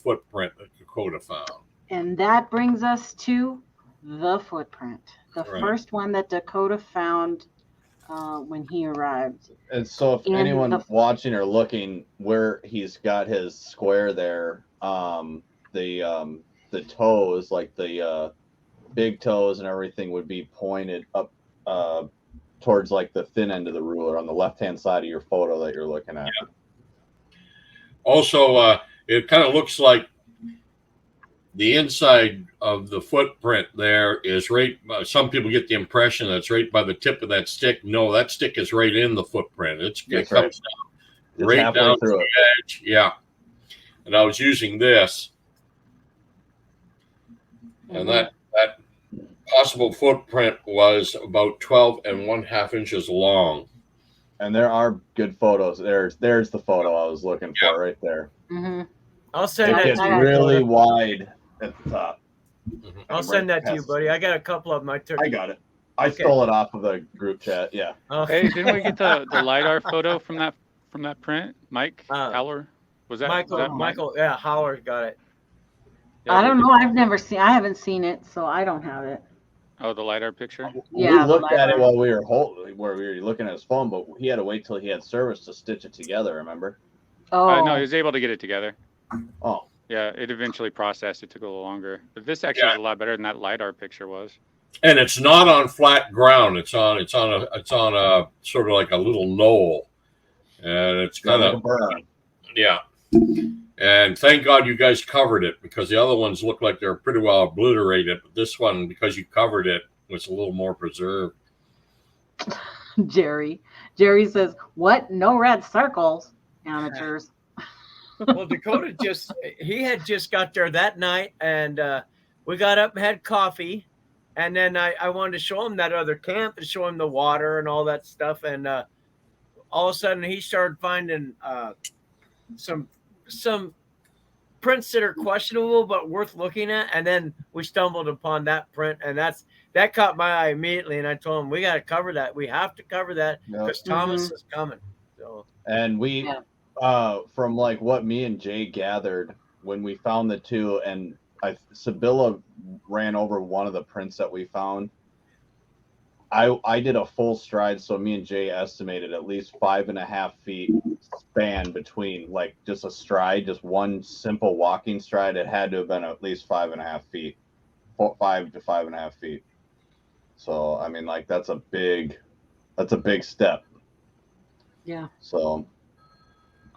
footprint that Dakota found. And that brings us to the footprint, the first one that Dakota found when he arrived. And so if anyone watching or looking where he's got his square there, the toes, like the big toes and everything, would be pointed up towards like the thin end of the ruler on the left-hand side of your photo that you're looking at. Yeah. Also, it kind of looks like the inside of the footprint there is right. Some people get the impression that it's right by the tip of that stick. No, that stick is right in the footprint. It comes down right down to the edge. Yeah. And I was using this, and that possible footprint was about 12.5 inches long. And there are good photos. There's the photo I was looking for right there. Mm-hmm. I'll send that. It's really wide at the top. Mm-hmm. I'll send that to you, buddy. I got a couple of them. I got it. I stole it off of the group chat. Yeah. Oh. Hey, didn't we get the LiDAR photo from that print? Mike Howler? Was that Michael? Yeah, Howler got it. Yeah, I don't know. I haven't seen it, so I don't have it. Oh, the LiDAR picture? Yeah, we looked at it while we were looking at his phone, but he had to wait till he had service to stitch it together, remember? Oh. No, he was able to get it together. Oh. Yeah, it eventually processed. It took a little longer. But this actually is a lot better than that LiDAR picture was. And it's not on flat ground. It's on a sort of like a little knoll. And it's kind of burn. Yeah. And thank God you guys covered it, because the other ones look like they're pretty well obliterated. But this one, because you covered it, was a little more preserved. Jerry says, "What? No red circles, amateurs." Well, Dakota he had just got there that night, and we got up and had coffee. And then I wanted to show him that other camp and show him the water and all that stuff. And all of a sudden he started finding some prints that are questionable but worth looking at. And then we stumbled upon that print, and that caught my eye immediately. And I told him, we got to cover that. We have to cover that because Thomas is coming. So, and we, from like what me and Jay gathered when we found the two, and Sibylla ran over one of the prints that we found. I did a full stride, so me and Jay estimated at least 5.5 feet span between, like, just a stride, just one simple walking stride. It had to have been at least 5.5 feet, 5 to 5.5 feet. So I mean, like, that's a big step. Yeah. So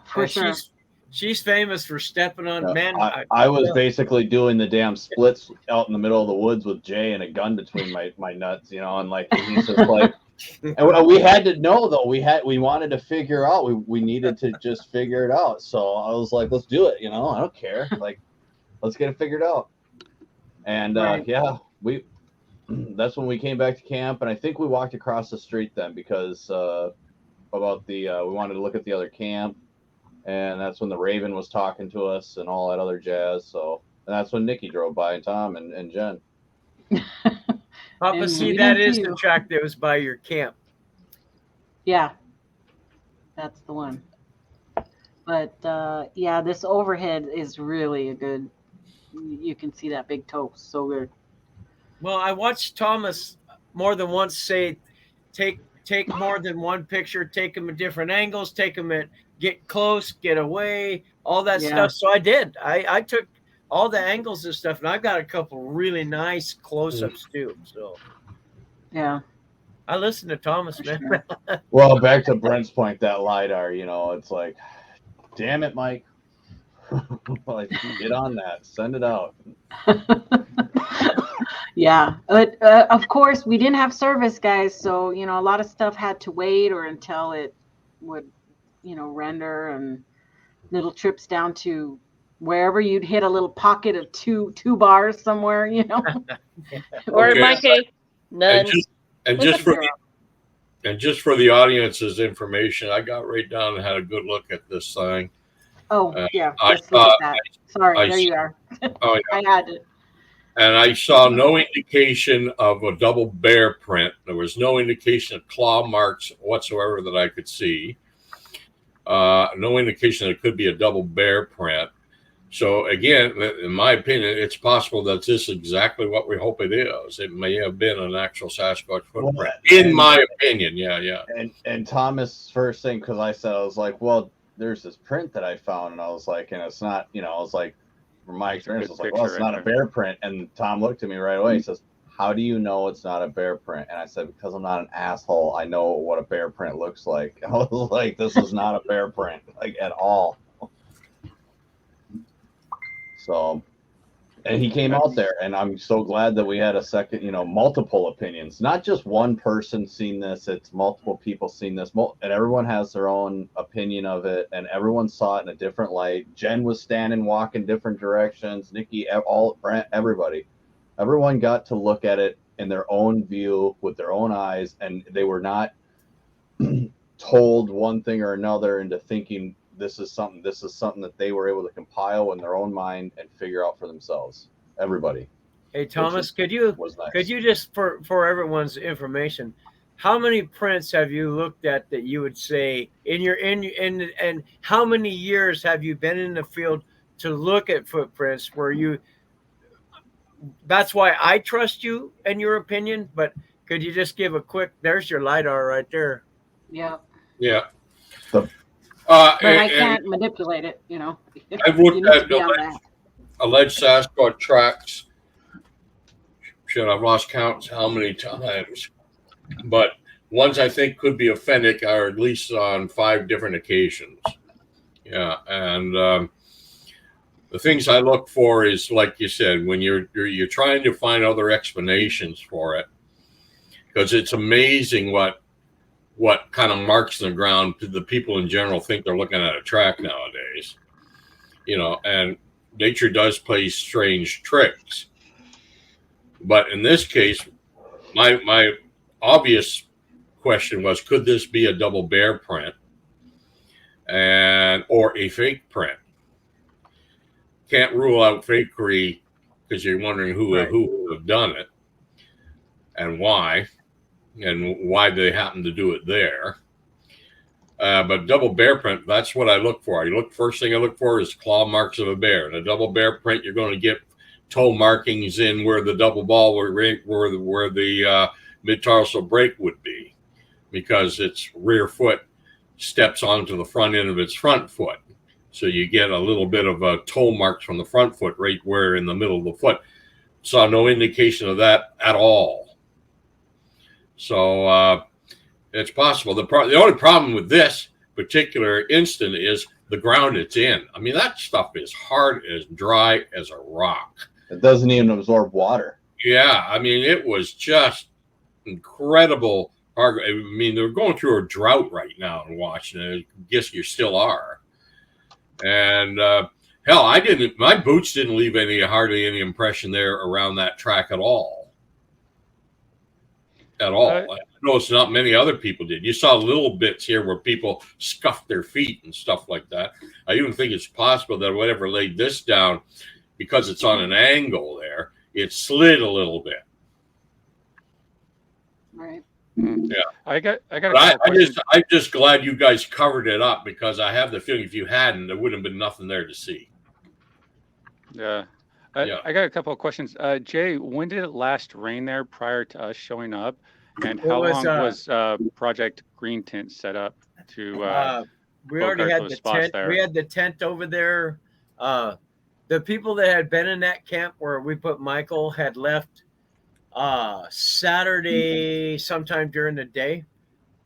for sure. She's famous for stepping on men. I was basically doing the damn splits out in the middle of the woods with Jay and a gun between my nuts, and like he's just like, and we had to know though. We wanted to figure out. We needed to just figure it out. So I was like, let's do it. I don't care. Like, let's get it figured out. And that's when we came back to camp, and I think we walked across the street then because we wanted to look at the other camp. And that's when the Raven was talking to us and all that other jazz. So, and that's when Nikki drove by, and Tom and Jen. Papa, see, that is the track that was by your camp. Yeah, that's the one. But this overhead is really a good. You can see that big toe so good. Well, I watched Thomas more than once say, take more than one picture, take them at different angles, take them at. Get close, get away, all that stuff. So I did. I took all the angles and stuff, and I've got a couple really nice close-ups too. So yeah, I listened to Thomas, man. Sure. Well, back to Brent's point, that LiDAR, it's like, damn it, Mike. Like, get on that, send it out. Yeah, but of course we didn't have service, guys. So a lot of stuff had to wait or until it would. Render, and little trips down to wherever you'd hit a little pocket of two bars somewhere, Or in my case, none. And just for the audience's information, I got right down and had a good look at this thing. Oh yeah, let's look at that. Sorry, there you are. Oh yeah, I had it. And I saw no indication of a double bear print. There was no indication of claw marks whatsoever that I could see. No indication that it could be a double bear print. So again, in my opinion, it's possible that this is exactly what we hope it is. It may have been an actual Sasquatch footprint, in my opinion. Yeah. And Thomas' first thing, because I was like, well, there's this print that I found, and I was like, and it's not, I was like, from my experience, I was like, well, it's not a bear print. And Tom looked at me right away. He says, how do you know it's not a bear print? And I said, because I'm not an asshole. I know what a bear print looks like. I was like, this is not a bear print, like, at all. So, and he came out there, and I'm so glad that we had a second, multiple opinions, not just one person seen this, it's multiple people seen this, and everyone has their own opinion of it, and everyone saw it in a different light. Jen was standing, walking different directions, Nikki, Brent, everybody. Everyone got to look at it in their own view with their own eyes, and they were not told one thing or another into thinking this is something that they were able to compile in their own mind and figure out for themselves. Everybody. Hey Thomas, could you just for everyone's information, how many prints have you looked at that you would say and how many years have you been in the field to look at footprints where that's why I trust you and your opinion, but could you just give a quick, there's your LiDAR right there. Yeah. But I can't manipulate it, I've looked at alleged Sasquatch tracks. Shit, I've lost count how many times. But ones I think could be authentic are at least on 5 different occasions. Yeah, and the things I look for is, like you said, when you're trying to find other explanations for it, because it's amazing what kind of marks in the ground the people in general think they're looking at a track nowadays. And nature does play strange tricks. But in this case, my obvious question was, could this be a double bear print or a fake print? Can't rule out fakery because you're wondering who would have done it and why they happen to do it there. But double bear print, that's what I look for. First thing I look for is claw marks of a bear. In a double bear print, you're going to get toe markings in where the double ball where the mid-tarsal break would be, because its rear foot steps onto the front end of its front foot. So you get a little bit of a toe marks from the front foot right where in the middle of the foot. Saw no indication of that at all. So it's possible. The only problem with this particular instant is the ground it's in. I mean, that stuff is hard as dry as a rock. It doesn't even absorb water. Yeah, I mean, it was just incredible. I mean, they're going through a drought right now in Washington. I guess you still are. And hell, my boots didn't leave hardly any impression there around that track at all. I noticed not many other people did. You saw little bits here where people scuffed their feet and stuff like that. I even think it's possible that whatever laid this down, because it's on an angle there, it slid a little bit. Right. Yeah. I'm just glad you guys covered it up, because I have the feeling if you hadn't, there wouldn't have been nothing there to see. Yeah. I got a couple of questions. Jay, when did it last rain there prior to us showing up? And how long was Project Green Tent set up to we already had the tent. There? We had the tent over there. The people that had been in that camp where we put Michael had left Saturday sometime during the day.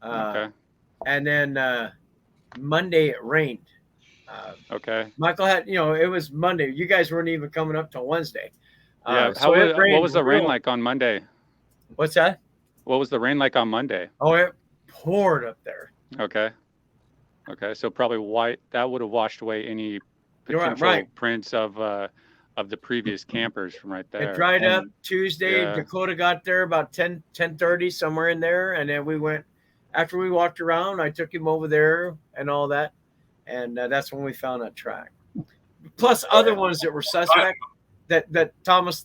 Okay. And then Monday it rained. Okay. Michael had, it was Monday. You guys weren't even coming up till Wednesday. Yeah. What was the rain like on Monday? What's that? What was the rain like on Monday? Oh, it poured up there. Okay. So probably that would have washed away any potential prints of the previous campers from right there. It dried up Tuesday. Yeah. Dakota got there about 10:30, somewhere in there. And then we went, after we walked around, I took him over there and all that. And that's when we found that track. Plus other ones that were suspect that Thomas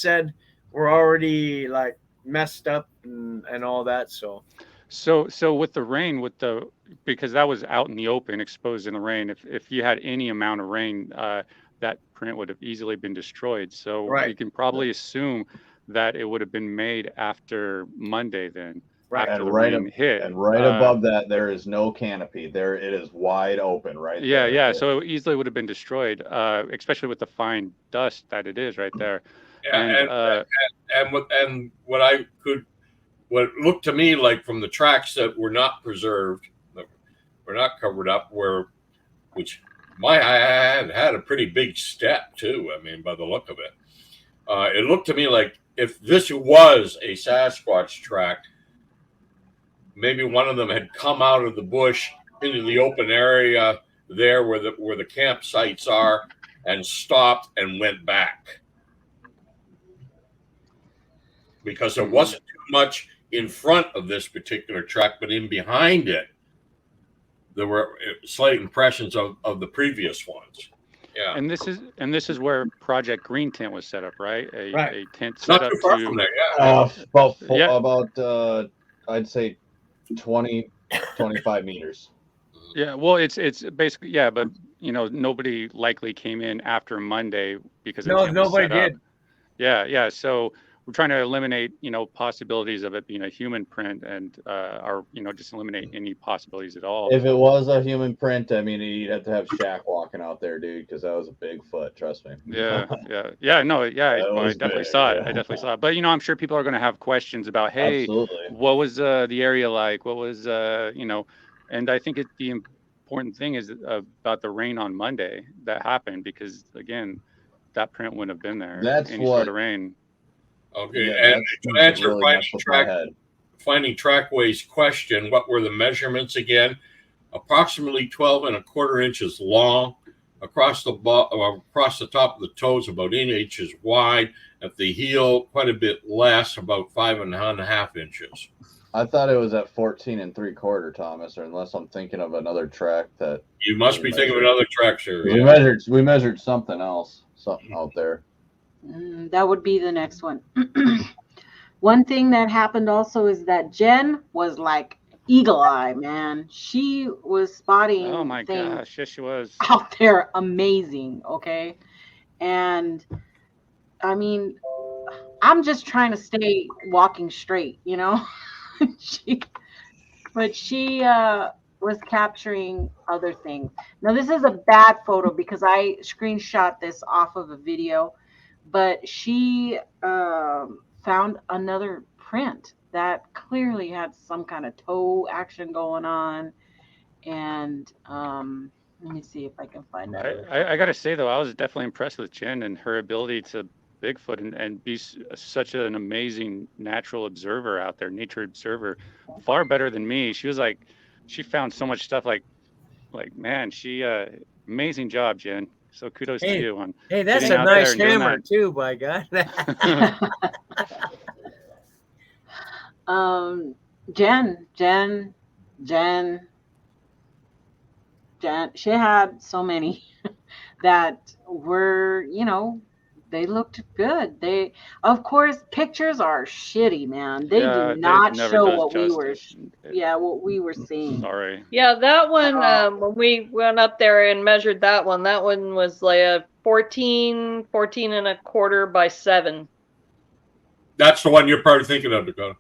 said, were already like messed up and all that. So with the rain, because that was out in the open, exposed in the rain, if you had any amount of rain, that print would have easily been destroyed. So Right. we can probably assume that it would have been made after Monday then, Right. after And the right rain hit. And right above that, there is no canopy. There, it is wide open right Yeah, there. yeah. So it easily would have been destroyed, especially with the fine dust that it is right there. Yeah, and what looked to me like from the tracks that were not preserved, that were not covered up, which had a pretty big step too. I mean, by the look of it, it looked to me like if this was a Sasquatch track, maybe one of them had come out of the bush into the open area there where the campsites are and stopped and went back. Because there wasn't too much in front of this particular track, but in behind it, there were slight impressions of the previous ones. Yeah, and this is where Project Green Tent was set up, right? A tent it's set not up too far to from there. Yeah, About I'd say 20, 25 meters. Yeah, well, it's basically, yeah, but nobody likely came in after Monday because the tent was nobody set up. did. Yeah. So we're trying to eliminate, possibilities of it being a human print and, or just eliminate any possibilities at all. If it was a human print, I mean, you'd have to have Shaq walking out there, dude, because that was a Bigfoot. Trust me. Yeah. No, yeah. That I was definitely big, saw it. yeah. I definitely saw it. But I'm sure people are going to have questions about, hey, Absolutely. what was the area like? What was and I think the important thing is about the rain on Monday that happened, because again, that print wouldn't have been there. That's any what- sort of rain. Okay, Yeah, and to answer really messed with my head. finding Trackway's question, what were the measurements again? Approximately 12 and a quarter inches long, across the top of the toes, about 8 inches wide. At the heel, quite a bit less, about 5.5 inches. I thought it was at 14 3/4, Thomas, or unless I'm thinking of another track that You must be thinking of another track, sir. we measured something else, something out there. That would be the next one. One thing that happened also is that Jen was like eagle eye, man. She was spotting Oh my things gosh, yes, she was. out there amazing. Okay. And I mean, I'm just trying to stay walking straight, she was capturing other things. Now, this is a bad photo because I screenshot this off of a video, but she found another print that clearly had some kind of toe action going on. And let me see if I can find that. I got to say, though, I was definitely impressed with Jen and her ability to Bigfoot and be such an amazing natural observer out there, nature observer, far better than me. She was like, she found so much stuff like man, she amazing job, Jen. So kudos to you on. Hey, that's getting a out there nice and doing hammer that. too, by God. Jen, she had so many that were, they looked good. They, of course, pictures are shitty, man. They do not show what we were, what we were seeing. Sorry. Yeah, that one, when we went up there and measured that one was like a 14 and a quarter by 7. That's the one you're probably thinking of, Dakota.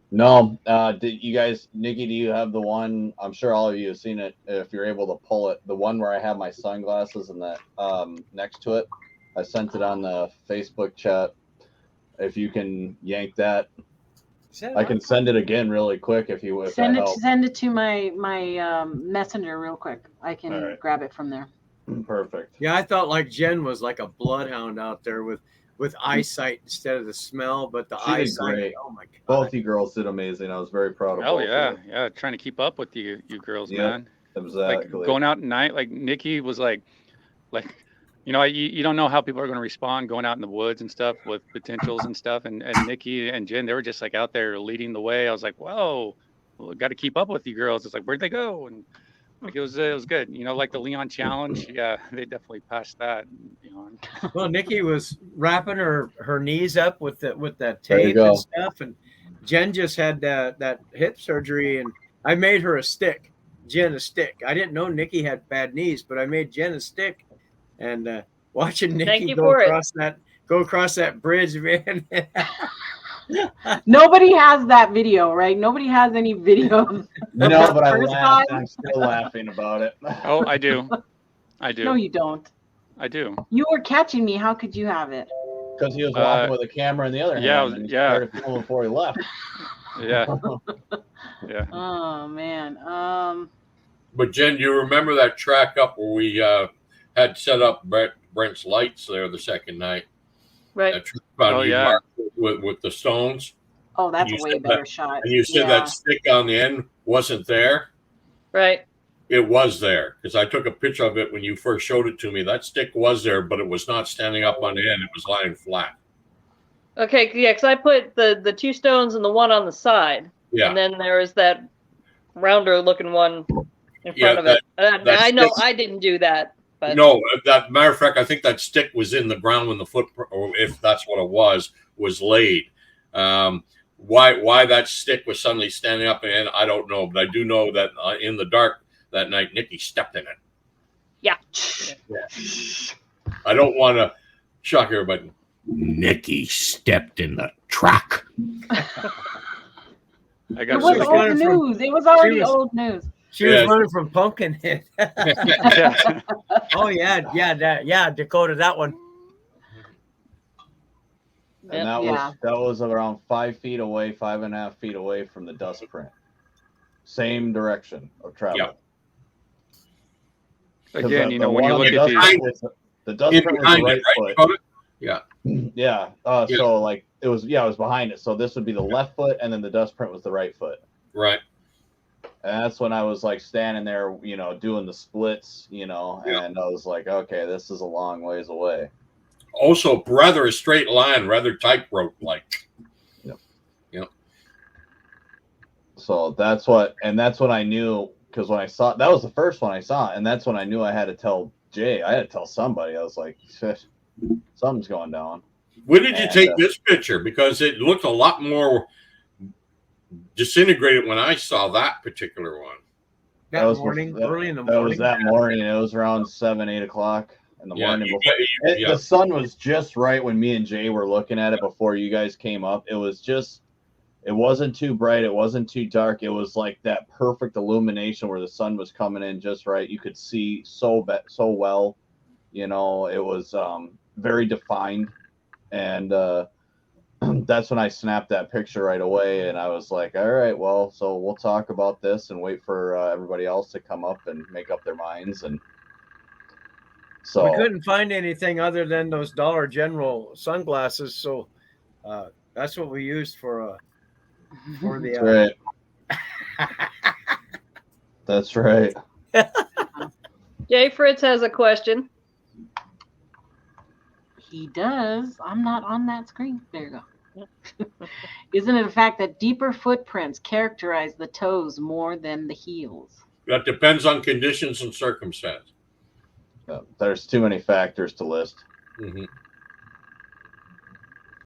No, did you guys, Nikki, do you have the one? I'm sure all of you have seen it if you're able to pull it. The one where I have my sunglasses and that next to it. I sent it on the Facebook chat. If you can yank that, I can send it again really quick if send it to my messenger real quick. I can grab it from there. Perfect. Yeah, I thought like Jen was like a bloodhound out there with eyesight instead of the smell, but the eyesight. Great. Oh my God. Both you girls did amazing. I was very proud of both. Oh yeah, trying to keep up with you girls, man. Exactly. Like going out at night, like Nikki was like. You don't know how people are going to respond going out in the woods and stuff with potentials and stuff. And Nikki and Jen, they were just like out there leading the way. I was like, whoa, got to keep up with you girls. It's like, where'd they go? And like it was good. Like the Leon challenge. Yeah, they definitely passed that. Well, Nikki was wrapping her knees up with that tape and stuff. And Jen just had that hip surgery, and I made her Jen a stick. I didn't know Nikki had bad knees, but I made Jen a stick. And watching Thank Nikki you go for it. across that bridge, man. Nobody has that video, right? Nobody has any videos. No, but I First laughed. time? I'm still laughing about it. Oh, I do. I do. No, you don't. I do. You were catching me. How could you have it? Because he was walking with a camera in the other hand, and he started filming before he left. Yeah. Yeah. Oh man. But Jen, do you remember that track up where we had set up Brent's lights there the second night? Right. That track found you yeah. with the stones. Oh, that's a You way said better that- shot. And you said that stick on the end wasn't there. Right. It was there because I took a picture of it when you first showed it to me. That stick was there, but it was not standing up on the end. It was lying flat. Okay, yeah, because I put the 2 stones and the one on the side. Yeah. And then there was that rounder looking one in front of it. I know I didn't do that. But no, that matter of fact, I think that stick was in the ground when the footprint, or if that's what it was laid. Why that stick was suddenly standing up and I don't know, but I do know that in the dark that night, Nikki stepped in it. Yeah. I don't want to shock everybody. Nikki stepped in the truck. It was old news. It was already old news. She was running from Pumpkinhead. Oh yeah, Dakota, that one. And that was around 5 feet away, 5.5 feet away from the dust print. Same direction of travel. Yeah. Again, when you look at these, the dust print was the right foot. Yeah. Yeah. So like it was behind it. So this would be the left foot, and then the dust print was the right foot. Right. And that's when I was like standing there, doing the splits, and I was like, okay, this is a long ways away. Also, rather a straight line, rather tightrope like. Yep. Yep. So that's what I knew, because when I saw, that was the first one I saw, and that's when I knew I had to tell Jay. I had to tell somebody. I was like, shit, something's going down. When did you take this picture? Because it looked a lot more disintegrated when I saw that particular one. That was morning, early in the morning. That was that morning. It was around 7, 8 o'clock in the morning. The sun was just right when me and Jay were looking at it before you guys came up. It wasn't too bright. It wasn't too dark. It was like that perfect illumination where the sun was coming in just right. You could see so well. It was very defined. And that's when I snapped that picture right away. And I was like, all right, well, so we'll talk about this and wait for everybody else to come up and make up their minds. And so we couldn't find anything other than those Dollar General sunglasses. So that's what we used for the. Right. That's right. Jay Fritz has a question. He does. I'm not on that screen. There you go. Isn't it a fact that deeper footprints characterize the toes more than the heels? That depends on conditions and circumstance. There's too many factors to list. Mm-hmm.